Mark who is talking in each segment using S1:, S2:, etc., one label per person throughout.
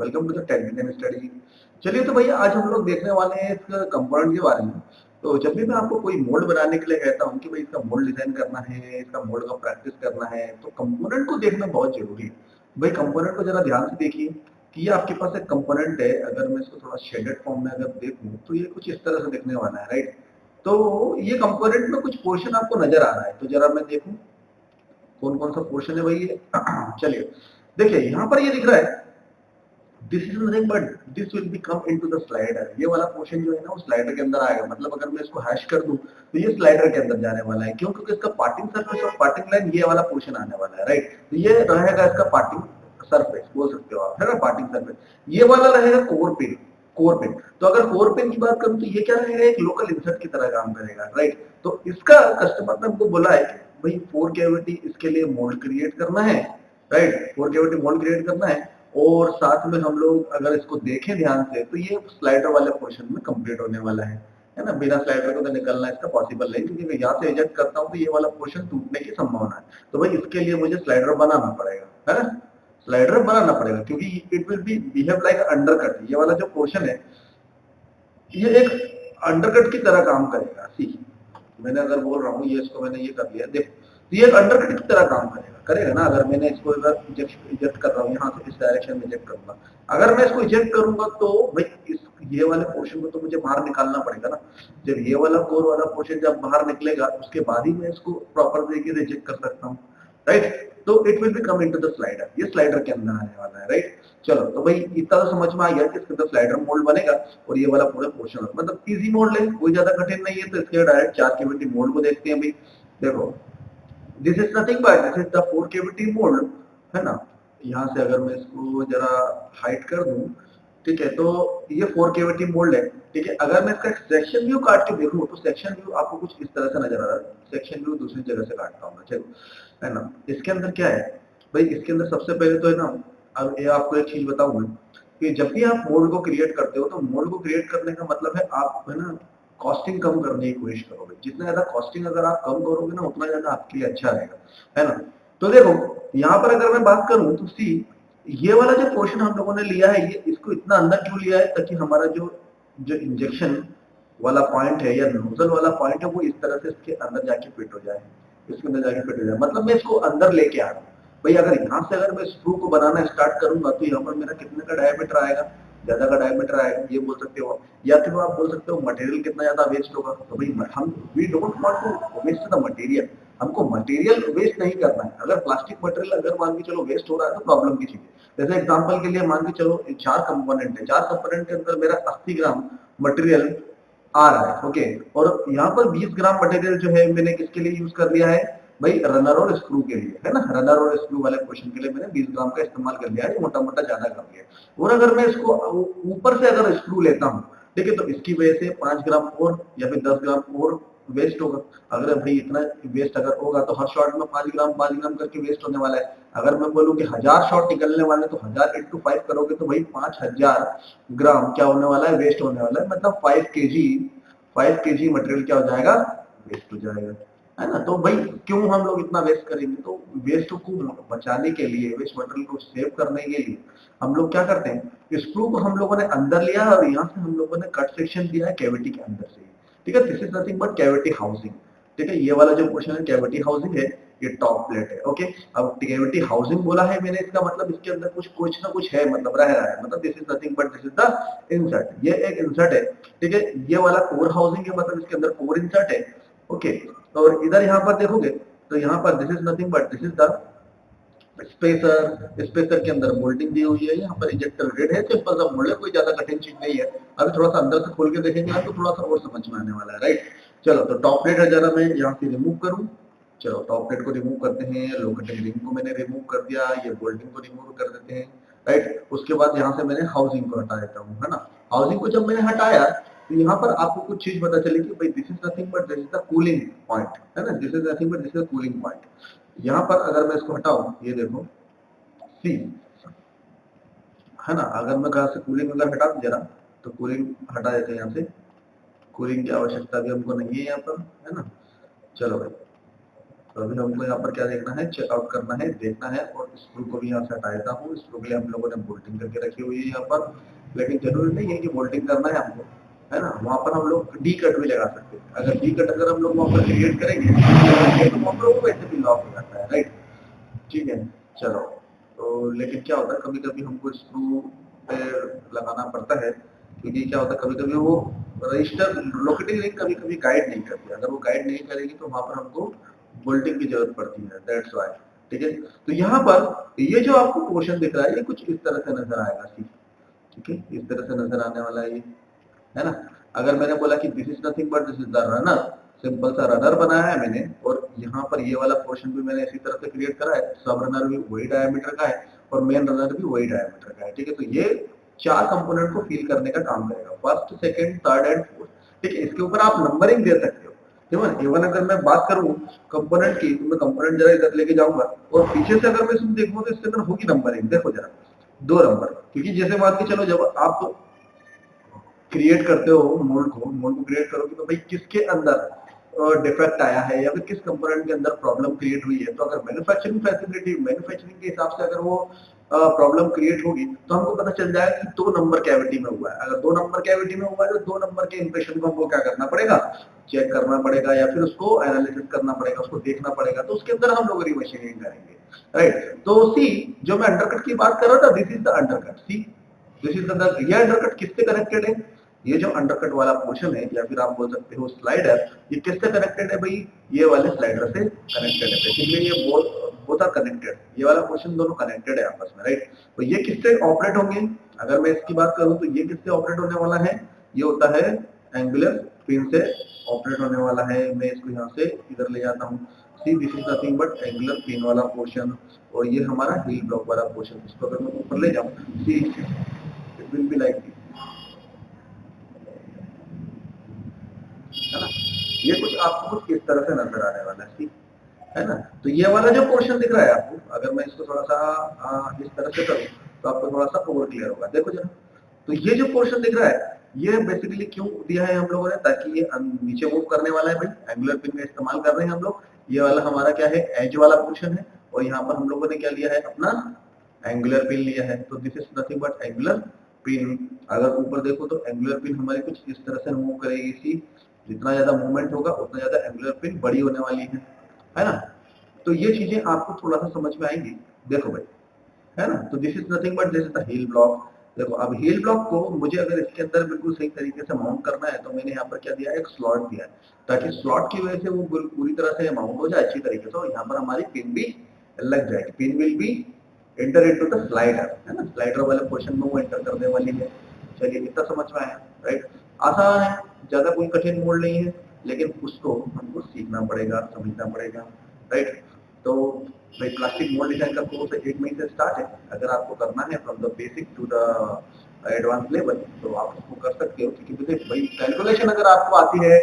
S1: Welcome to the technical study. चलिए तो भैया आज हम लोग देखने वाले हैं इस कंपोनेंट के बारे में। तो जब भी मैं आपको कोई मोल्ड बनाने के लिए कहता हूँ कि भाई इसका मोल्ड डिजाइन करना है, इसका मोल्ड का प्रैक्टिस करना है, तो कंपोनेंट को देखना बहुत जरूरी है। भाई कंपोनेंट को जरा ध्यान से देखिए कि ये आपके पास एक कंपोनेंट है। अगर मैं इसको थोड़ा शेडेड फॉर्म में अगर देखूँ तो ये कुछ इस तरह से दिखने वाला है, राइट। तो ये कंपोनेंट में कुछ पोर्शन आपको नजर आ रहा है, तो जरा मैं देखूँ कौन कौन सा पोर्शन है भाई ये। चलिए देखिए यहाँ पर ये दिख रहा है, this is nothing but this will be come into the slider. ये वाला पोर्शन जो है ना वो स्लाइडर के अंदर आएगा। मतलब अगर मैं इसको हैश कर दूं तो ये स्लाइडर के अंदर जाने वाला है। क्यों? क्योंकि इसका पार्टिंग सरफेस और पार्टिंग लाइन ये वाला पोर्शन आने वाला है, राइट। तो ये रहेगा इसका पार्टिंग सरफेस, बोल सकते हो आप, है ना, पार्टिंग सरफेस। ये वाला रहेगा कोर पिन। कोर पिन, तो अगर कोर पिन की बात करूं तो ये क्या रहेगा, एक लोकल इंसर्ट की तरह काम करेगा, राइट। तो इसका कस्टमर ने हमको बोला है कि भाई 4 कैविटी इसके लिए मोल्ड क्रिएट करना है, राइट। 4 कैविटी मोल्ड क्रिएट करना है। और साथ में हम लोग अगर इसको देखें ध्यान से तो ये स्लाइडर वाले पोर्शन में कंप्लीट होने वाला है ना। बिना स्लाइडर को तो निकलना इसका पॉसिबल नहीं, क्योंकि मैं यहाँ से इजेक्ट करता हूँ तो ये वाला पोर्शन टूटने की संभावना है। तो भाई इसके लिए मुझे स्लाइडर बनाना पड़ेगा, है ना। स्लाइडर बनाना पड़ेगा क्योंकि it will be behave like undercut. ये वाला जो पोर्शन है ये एक अंडरकट की तरह काम करेगा। सी, मैंने अगर बोल रहा हूँ ये, इसको मैंने ये कर लिया, देखो तो ये एक अंडरकट की तरह काम करेगा, करेगा ना। अगर मैंने इसको अगर इजेक्ट कर रहा हूँ यहाँ से, इस डायरेक्शन में इजेक्ट करूंगा, अगर मैं इसको इजेक्ट करूंगा तो भाई इस ये वाले पोर्शन को तो मुझे बाहर निकालना पड़ेगा ना। जब ये वाला कोर वाला पोर्शन जब बाहर निकलेगा उसके बाद ही मैं इसको प्रॉपर तरीके से इजेक्ट कर सकता हूँ, राइट। तो it will be come into the slider. ये स्लाइडर के अंदर आने वाला है, राइट। चलो तो भाई इतना तो समझ में आ गया कि इसके अंदर स्लाइडर मोल्ड बनेगा और ये वाला पूरा पोर्शन, मतलब इजी मोल्ड है, कोई ज्यादा कठिन नहीं है। तो इसके डायरेक्ट 4 कैविटी मोल्ड को देखते हैं भाई। देखो this is nothing but this is the 4 cavity mould, है ना। यहाँ से अगर मैं इसको जरा हाइट कर दूं, ठीक है, तो ये 4 कैविटी मोल्ड है, ठीक है। अगर मैं इसका सेक्शन व्यू काट के देखूं तो सेक्शन व्यू आपको कुछ इस तरह से नजर आ रहा है। सेक्शन व्यू दूसरी जगह से काटता हूं मैं, चलो, है ना। इसके अंदर क्या है भाई, इसके अंदर सबसे पहले तो है ना, अब ये आपको एक चीज बताऊं मैं कि जब भी आप मोल्ड को क्रिएट करते हो तो मोल्ड को क्रिएट करने का मतलब है आप, है ना, कॉस्टिंग कम करने की कोशिश करोगे। जितना ज्यादा कॉस्टिंग अगर आप कम करोगे ना उतना ज्यादा आपके लिए अच्छा रहेगा, है ना। तो देखो यहाँ पर अगर मैं बात करूं तो सी, ये वाला जो पोर्शन हम लोगों ने लिया है, ये इसको इतना अंदर क्यों लिया है, ताकि हमारा जो जो इंजेक्शन वाला पॉइंट है या नोजल वाला पॉइंट है वो इस तरह से इसके अंदर जाके फिट हो जाए, इसके अंदर जाके फिट हो जाए। मतलब मैं इसको अंदर लेके आ रहा हूँ भाई। अगर यहाँ से अगर मैं स्क्रू को बनाना स्टार्ट करूंगा तो यहाँ पर मेरा कितने का डायमीटर आएगा, ज्यादा का डायमीटर आएगा, ये बोल सकते हो। या फिर आप बोल सकते हो मटेरियल कितना ज्यादा वेस्ट होगा। तो भाई हम we don't want to waste the material, हमको मटेरियल वेस्ट नहीं करना है। अगर प्लास्टिक मटेरियल अगर मान के चलो वेस्ट हो रहा है तो प्रॉब्लम की चीज है। जैसे एग्जांपल के लिए मान के चलो 4 कंपोनेंट है, 4 कंपोनेंट के अंदर मेरा 80 ग्राम मटेरियल आ रहा है, ओके। और यहाँ पर 20 ग्राम मटेरियल जो है मैंने किसके लिए यूज कर लिया है भाई, रनर और स्क्रू के लिए, है ना। रनर और स्क्रू वाले पोर्शन के लिए मैंने 20 ग्राम का इस्तेमाल कर लिया है, मोटा मोटा ज्यादा कर लिया। और अगर मैं इसको ऊपर से अगर स्क्रू लेता हूँ, ठीक है, तो इसकी वजह से 5 ग्राम और या फिर 10 ग्राम और वेस्ट होगा। अगर भाई इतना वेस्ट अगर होगा तो हर शॉट में 5 ग्राम करके वेस्ट होने वाला है। अगर मैं बोलूँ कि 1000 शॉट निकलने वाले तो 1000 इंटू 5 करोगे तो भाई 5000 ग्राम क्या होने वाला है, वेस्ट होने वाला है। मतलब 5 केजी मटेरियल क्या हो जाएगा, वेस्ट हो जाएगा, है ना। तो भाई क्यों हम लोग इतना वेस्ट करेंगे, तो वेस्ट को बचाने के लिए, वेस्ट मटेरियल को सेव करने के लिए हम लोग क्या करते हैं, स्क्रू को हम लोगों ने अंदर लिया और यहाँ से हम लोगों ने कट सेक्शन दिया है कैविटी के अंदर से, ठीक है। This is nothing but cavity housing, ठीक है। ये वाला जो पोर्शन है कैविटी हाउसिंग है, ये टॉप प्लेट है, ओके। अब कैविटी हाउसिंग बोला है मैंने, इसका मतलब इसके अंदर कुछ ना कुछ है, मतलब रह रहा है। मतलब this is nothing but this is the insert, ये एक इंसर्ट है, ठीक है। ये वाला कोर हाउसिंग है, मतलब इसके अंदर कोर इंसर्ट है, ओके। और इधर यहाँ पर देखोगे तो यहाँ पर this is nothing but this is the spacer. Spacer के अंदर मोल्डिंग दी हुई है, यहाँ पर इंजेक्टर ग्रेड है, सिंपल सा मोल्ड है, कोई ज्यादा कठिन चीज नहीं है। अभी थोड़ा सा अंदर से खोल के देखेंगे आप तो थोड़ा सा और समझ में आने वाला है, राइट। चलो तो टॉप प्लेट है, जरा मैं यहाँ से रिमूव करूँ। चलो टॉप प्लेट को रिमूव करते हैं, लोकेटिंग रिंग को मैंने रिमूव कर दिया, ये बोल्टिंग को रिमूव कर देते हैं, राइट। उसके बाद यहाँ से मैंने हाउसिंग को हटा देता हूँ, है ना। हाउसिंग को जब मैंने हटाया तो यहाँ पर आपको कुछ चीज पता चली कि भाई this is nothing but this is the cooling point, है ना। This is nothing but this is the cooling point. यहाँ पर अगर मैं इसको हटाऊं, ये देखो सी, है ना। अगर मैं कहा से कूलिंग अगर हटा दूं जरा, तो कूलिंग हटा देते हैं यहाँ से। कूलिंग की आवश्यकता भी हमको नहीं है यहाँ पर, है ना। चलो भाई तो अभी हमको यहाँ पर क्या देखना है, चेकआउट करना है, देखना है, और स्क्रू को भी यहाँ से हटा देता हूँ। स्क्रू के लिए हम लोगों ने बोल्टिंग करके रखी हुई है यहाँ पर, लेकिन जरूरी नहीं है कि बोल्टिंग करना है हमको, है ना। वहाँ पर हम लोग डी कट भी लगा सकते हैं। अगर डी कट अगर हम लोग वहाँ पर क्रिएट करेंगे तो वहाँ पर वो वैसे भी लॉक हो जाता है, राइट। ठीक है, चलो। तो लेकिन क्या होता है, कभी कभी हमको स्क्रू पे लगाना पड़ता है, क्योंकि क्या होता है कभी कभी वो रजिस्टर लोकेटिंग लिंक कभी कभी गाइड नहीं करती। अगर वो गाइड नहीं करेगी तो वहां पर हमको बोल्टिंग की जरूरत पड़ती है, दैट्स व्हाई। ठीक है, तो यहाँ पर ये जो आपको पोर्शन दिख रहा है, ये कुछ इस तरह से नजर आएगा, ठीक है, इस तरह से नजर आने वाला है ये, है ना। अगर मैंने बोला कि this is nothing but this is the runner, simple सा रनर बनाया है मैंने, और यहाँ पर ये वाला पोर्शन भी मैंने इसी तरह से क्रिएट करा है। सब रनर भी वही डायमीटर का है और मेन रनर भी वही डायमीटर का है, ठीक है। तो ये चार कंपोनेंट को फील करने का काम करेगा, first, second, third and fourth, ठीक है। इसके ऊपर आप नंबरिंग दे सकते हो, ठीक है। इवन अगर मैं बात करूं कंपोनेंट की, तो मैं कंपोनेंट जरा इधर लेके जाऊंगा, और पीछे से अगर मैं इसमें देखूं तो इसके अंदर होगी नंबरिंग, देखो जरा, दो नंबर। क्योंकि जैसे मान के चलो, जब आप क्रिएट करते हो मोल्ड को क्रिएट करोगे तो भाई किसके अंदर डिफेक्ट आया है, या फिर किस कंपोनेंट के अंदर प्रॉब्लम क्रिएट हुई है। तो अगर मैन्युफैक्चरिंग के हिसाब से अगर वो प्रॉब्लम क्रिएट होगी, तो हमको पता चल जाएगा कि 2 नंबर कैविटी में हुआ है। अगर 2 नंबर कैविटी में हुआ है तो 2 नंबर के इंप्रेशन को हमको क्या करना पड़ेगा, चेक करना पड़ेगा, या फिर उसको एनालिसिस करना पड़ेगा, उसको देखना पड़ेगा। तो उसके अंदर हम लोग रीमशीनिंग करेंगे, राइट। तो सी, जो मैं अंडरकट की बात कर रहा था, this is the undercut, see this is the, ये अंडरकट किससे कनेक्टेड है, ये जो अंडरकट वाला पोर्शन है, या फिर आप बोल सकते हो स्लाइडर, ये किससे कनेक्टेड है भाई, ये वाले स्लाइडर से कनेक्टेड है। बेसिकली ये बोथ आर कनेक्टेड, ये वाला पोर्शन दोनों कनेक्टेड है आपस में, राइट। तो ये किससे ऑपरेट होंगे, अगर मैं इसकी बात करूं तो ये किससे ऑपरेट होने वाला है, ये होता है एंगुलर पिन से ऑपरेट होने वाला है। मैं इसको यहाँ से इधर ले जाता हूँ, see this is nothing but angular pin वाला पोर्शन, और ये हमारा हील ब्लॉक वाला पोर्शन। इसको अगर मैं ऊपर ले जाऊँ, see it will be like this, है ना। ये कुछ आपको कुछ इस तरह से नजर आने वाला है, ठीक है ना। तो ये वाला जो पोर्शन दिख रहा है आपको, अगर मैं इसको थोड़ा सा इस तरह से करूं तो आपको थोड़ा सा ओवर क्लियर होगा, देखो जरा। तो ये जो पोर्शन दिख रहा है, ये बेसिकली क्यों दिया है हम लोगों ने, ताकि ये नीचे मूव करने वाला है भाई, एंगुलर पिन का इस्तेमाल कर रहे हैं हम लोग। ये वाला हमारा क्या है, एज वाला पोर्शन है, और यहाँ पर हम लोगों ने क्या लिया है, अपना एंगुलर पिन लिया है। तो this is nothing but angular pin. अगर ऊपर देखो तो एंगुलर पिन हमारी कुछ इस तरह से मूव करेगी, सी जितना ज्यादा मूवमेंट होगा उतना ज्यादा एंगुलर पिन बड़ी होने वाली है ना। तो ये चीजें आपको थोड़ा सा समझ में आएंगी, देखो भाई, है ना। तो this is nothing but this is the heel block. देखो अब हील ब्लॉक को मुझे अगर इसके अंदर बिल्कुल सही तरीके से माउंट करना है, तो मैंने यहाँ पर क्या दिया है, एक स्लॉट दिया है, ताकि स्लॉट की वजह से वो पूरी तरह से माउंट हो जाए अच्छी तरीके से, और यहाँ पर हमारी पिन भी लग जाएगी। Pin will be enter into the slider, है ना, स्लाइडर वाले पोर्शन में वो एंटर करने वाली है। चलिए इतना समझ में आया, राइट। आसान है, ज्यादा कोई कठिन मोड नहीं है, लेकिन उसको हमको सीखना पड़ेगा, समझना पड़ेगा, राइट। तो भाई प्लास्टिक मोल्ड डिजाइन का कोर्स 1 महीने से स्टार्ट है। अगर आपको करना है from the basic to the advance level, तो आप उसको कर सकते हो। क्योंकि देखिए भाई, कैलकुलेशन अगर आपको आती है,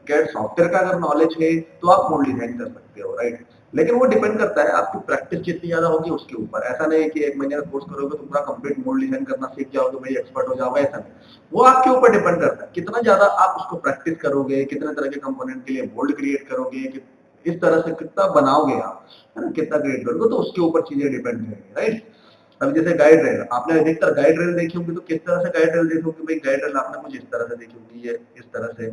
S1: कैड सॉफ्टवेयर का अगर नॉलेज है, तो आप मोल्ड डिजाइन कर सकते हो, राइट। लेकिन वो डिपेंड करता है आपकी प्रैक्टिस जितनी ज्यादा होगी उसके ऊपर। ऐसा नहीं है कि 1 महीने का कोर्स करोगे तो पूरा कंप्लीट मोल्ड डिजाइन करना सीख जाओगे, भाई एक्सपर्ट हो जाओगे, ऐसा नहीं। वो आपके ऊपर डिपेंड करता है कितना ज्यादा आप उसको प्रैक्टिस करोगे, कितने तरह के कंपोनेंट के लिए मोल्ड क्रिएट करोगे, इस तरह से कितना बनाओगे आप, है ना, कितना क्रिएट करोगे, तो उसके ऊपर चीजें डिपेंड करेंगी, राइट। अब जैसे गाइड रेल, आपने अधिकतर गाइड रेल देखी होगी, तो किस तरह से गाइड रेल देखोगे भाई, गाइड रेल आपने कुछ इस तरह से देखी होगी, ये इस तरह से,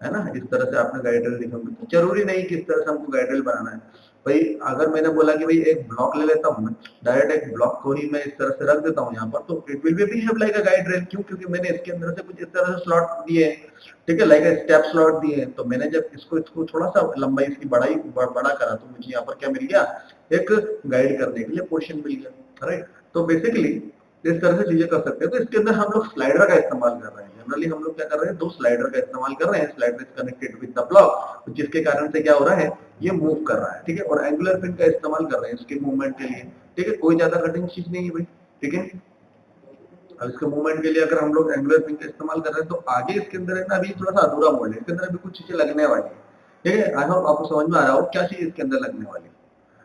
S1: है ना, इस तरह से आपने गाइड रेल देखी होगी। तो जरूरी नहीं कि इस तरह से हमको गाइड रेल बनाना है भाई। अगर मैंने बोला कि भाई एक ब्लॉक ले लेता हूँ मैं, डायरेक्ट एक ब्लॉक को ही मैं इस तरह से रख देता हूँ यहाँ पर, तो it will be behave like a guide rail. क्यों? क्योंकि मैंने इसके अंदर से कुछ इस तरह से स्लॉट दिए, ठीक है, लाइक स्टेप स्लॉट दिए। तो मैंने जब इसको थोड़ा सा लंबाई इसकी बड़ा करा, तो मुझे यहाँ पर क्या मिल गया, एक गाइड करने के लिए पोर्शन मिल गया, राइट। तो बेसिकली इस तरह से चीजें कर सकते हैं। तो इसके अंदर हम लोग स्लाइडर का इस्तेमाल कर रहे हैं। जनरली हम लोग क्या कर रहे हैं, 2 स्लाइडर का इस्तेमाल कर रहे हैं। Slider is connected with the block, जिसके कारण से क्या हो रहा है, ये मूव कर रहा है, ठीक है। और एंगुलर पिन का इस्तेमाल कर रहे हैं इसके मूवमेंट के लिए, ठीक है। कोई ज्यादा कठिन चीज नहीं है भाई, ठीक है। अब इसके मूवमेंट के लिए अगर हम लोग एंगुलर पिन का इस्तेमाल कर रहे हैं, तो आगे इसके अंदर है ना, अभी थोड़ा सा अधूरा मोड है, इसके अंदर अभी कुछ चीजें लगने वाली है, ठीक है। आई होप आपको समझ में आ रहा हो क्या चीज इसके अंदर लगने वाली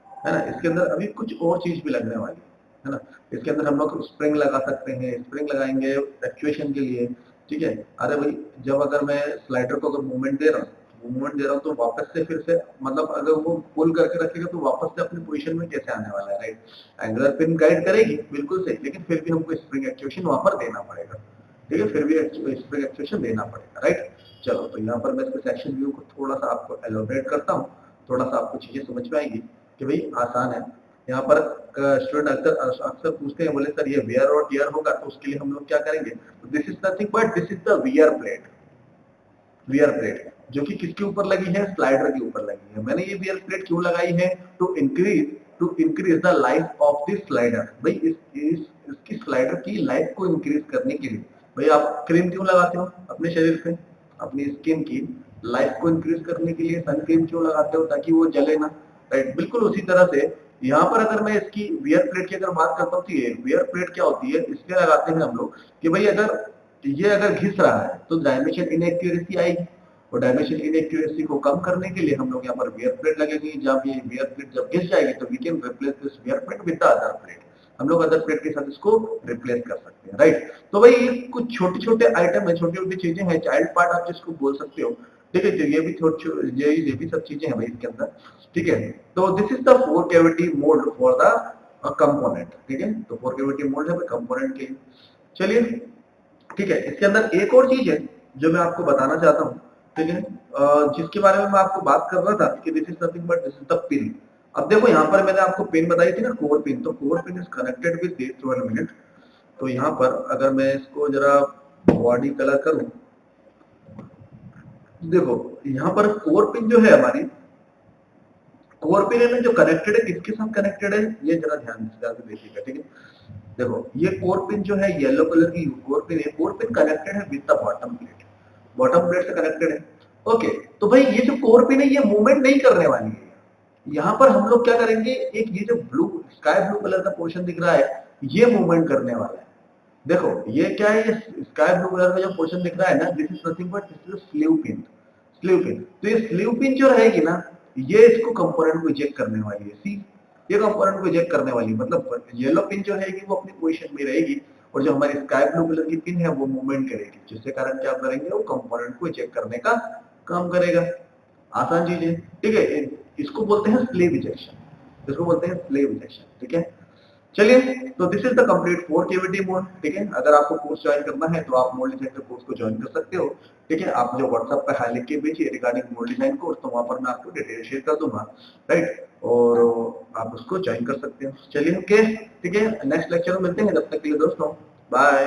S1: है ना। इसके अंदर अभी कुछ और चीज भी लगने वाली है ना। इसके अंदर हम लोग स्प्रिंग लगा सकते हैं, स्प्रिंग लगाएंगे एक्चुएशन के लिए, ठीक है। अरे भाई, जब अगर मैं स्लाइडर को अगर मूवमेंट दे रहा हूँ, मूवमेंट दे रहा हूँ तो वापस से फिर से मतलब अगर वो पुल करके रखेगा तो वापस से अपनी पोजीशन में कैसे आने वाला है, राइट? एंगुलर पिन गाइड करेगी बिल्कुल सही, लेकिन फिर भी हमको स्प्रिंग एक्चुएशन वहां पर देना पड़ेगा, ठीक है? फिर भी स्प्रिंग एक्चुएशन देना पड़ेगा, राइट? चलो तो यहाँ पर मैं इसके सेक्शन व्यू को थोड़ा सा आपको एलोबरेट करता हूँ, थोड़ा सा आपको चीजें समझ में आएगी कि भाई आसान है। यहाँ पर स्टूडेंट अक्सर अक्सर पूछते हैं, बोले सर ये वियर और टियर होगा तो उसके लिए हम लोग क्या करेंगे? This is nothing but this is the wear plate, wear plate जो कि किसके ऊपर लगी है? स्लाइडर के ऊपर लगी है। मैंने ये वियर प्लेट क्यों लगाई है? To increase the life of this slider. भाई इसकी स्लाइडर की लाइफ को इंक्रीज करने के लिए भाई आप क्रीम क्यों लगाते हो अपने शरीर पे? अपनी स्किन की लाइफ को इंक्रीज करने के लिए सन क्रीम क्यों लगाते हो? ताकि वो जले ना, राइट? बिल्कुल उसी तरह से यहाँ पर अगर मैं इसकी वियर प्लेट की अगर बात करता हूँ तो ये वियर प्लेट क्या होती है, इसलिए लगाते हैं हम लोग कि भाई अगर ये अगर घिस रहा है तो डायमेंशन इनएक्यूरेसी आएगी, और डायमेंशन इनएक्यूरेसी को कम करने के लिए हम लोग यहाँ पर वियर प्लेट लगेगी। जब ये वियर प्लेट जब घिस जाएगी तो we can replace this wear plate with the other plate, हम लोग अदर प्लेट के साथ इसको रिप्लेस कर सकते हैं, राइट? तो भाई ये कुछ छोटे छोटे आइटम है, छोटी छोटी चीजें हैं, चाइल्ड पार्ट आप जिसको बोल सकते हो, ठीक है? तो ये भी ये भी सब चीजें हैं भाई इसके अंदर, ठीक है? तो this is the 4 cavity mould for the component, ठीक है? तो 4 कैविटी मोल्ड है कंपोनेंट के लिए। चलिए ठीक है, इसके अंदर एक और चीज है जो मैं आपको बताना चाहता हूँ, ठीक है? जिसके बारे में मैं आपको बात कर रहा था कि this is nothing but this is the pin. अब देखो यहाँ पर मैंने आपको पिन बताई थी ना, कोर पिन, तो core pin is connected with this 12 minute. तो यहाँ पर अगर मैं इसको जरा बॉडी कलर करूं, देखो यहाँ पर कोर पिन जो है हमारी, कोर पिन में जो कनेक्टेड है किसके साथ कनेक्टेड है, ये जरा ध्यान से देखिएगा, ठीक है? देखो ये कोर पिन जो है येलो कलर की कोर पिन है, कोर पिन कनेक्टेड है with the bottom plate, bottom plate से कनेक्टेड है। ओके, तो भाई ये जो कोर पिन है ये मूवमेंट नहीं करने वाली है। यहाँ पर हम लोग क्या करेंगे, एक ये जो ब्लू स्काई ब्लू कलर का पोर्शन दिख रहा है ये मूवमेंट करने वाला है। देखो ये क्या है, ये स्काई ब्लू कलर का जो पोर्शन दिख रहा है ना, this is nothing but this is sleeve pin, sleeve pin. तो ये स्लीव पिन जो रहेगी ना, ये इसको कंपोनेंट को इजेक्ट करने वाली है। सी, ये कंपोनेंट को इजेक्ट करने वाली है, मतलब येलो पिन जो रहेगी वो अपनी पोजीशन में रहेगी, और जो हमारी स्काई ब्लू कलर की पिन है वो मूवमेंट करेगी, जिसके कारण क्या करेंगे, वो कंपोनेंट को इजेक्ट करने का काम करेगा। आसान चीज है, ठीक है? इसको बोलते हैं स्लीव इजेक्शन, इसको बोलते हैं स्लीव इजेक्शन, ठीक है? चलिए, तो this is the complete 4 KVT mode, ठीक है? अगर आपको कोर्स ज्वाइन करना है तो आप मोड डिजाइन के कोर्स को ज्वाइन कर सकते हो, ठीक है? आप मुझे व्हाट्सएप पे हाई लिख के भेजिए रिगार्डिंग मोड डिजाइन कोर्स, तो वहां पर मैं आपको डिटेल शेयर कर दूंगा, राइट? और आप उसको ज्वाइन कर सकते हो। चलिए ओके, ठीक है? नेक्स्ट लेक्चर में मिलते हैं, जब तक के लिए दोस्तों बाय।